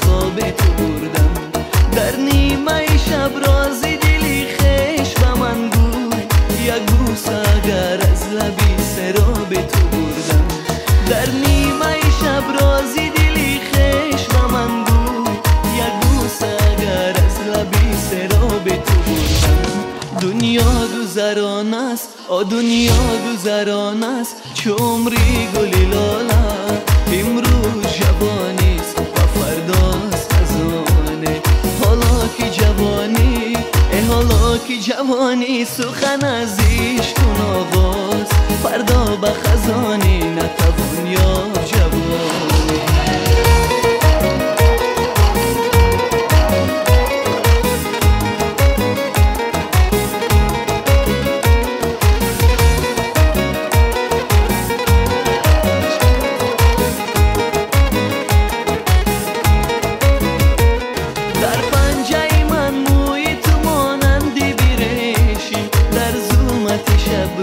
خواب تو بردم. در نیمه شب رازی دلی خیش و من گوی، یک بوسه اگر از لبی سراب تو بردم. در نیمه شب رازی دلی خیش و من گوی، یک بوسه اگر از لبی سراب تو بردم. دنیا گذران است، دنیا گذران است، چه عمری گلی لالا. امروز جوانیست و فرداست خزانه. حالا که جوانی، حالا که جوانی، سخن از عشق آغاز، فردا به خزانی نتوان یا جوانی.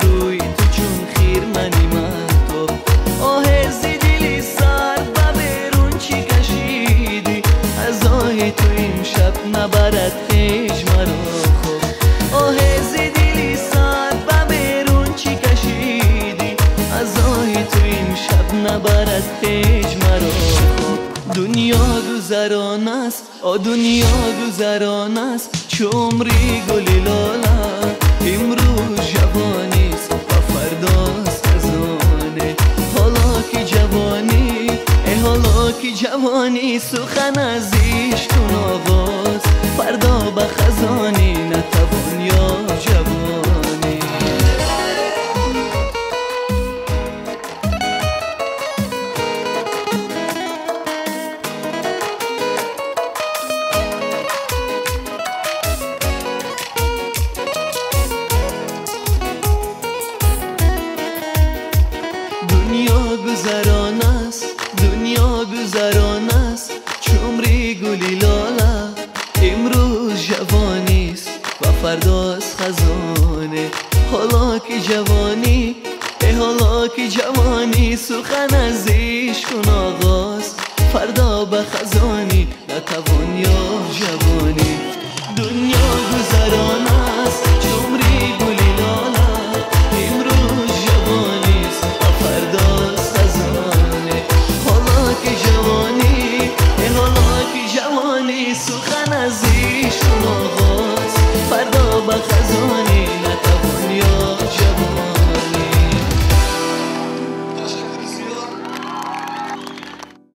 روی تو چون خیر منی مهتاب، آه زدیلی سر و بیرون چی کشیدی. از آه تو امشب نبرد خیش مرا خواب، آه زدیلی سر و بیرون چی کشیدی. از آه تو امشب نبرد خیش مرا خواب. دنیا گذران است، دنیا گذران است، چه عمری گلی لالا. امروز جوانیست و فرداست خزانه. حالا که جوانی، حالا که جوانی، سخن از عشق آغاز، فردا به خزانی نتوان یا جوانی. دنیا گذران است، دنیا گذران است، چه عمری گلی لالا. امروز جوانیست و فرداست خزانه. حالا که جوانی، حالا که جوانی، سخن از عشق آغاز، فردا به خزانی نتوان یا جوانی. دنیا گذران است، چه عمری گلی لالا. امروز جوانیست و فرداست خزانه. حالا که جوانی، حالا که جوانی، سخن از عشق آغاز، فردا به خزانی نتوان یا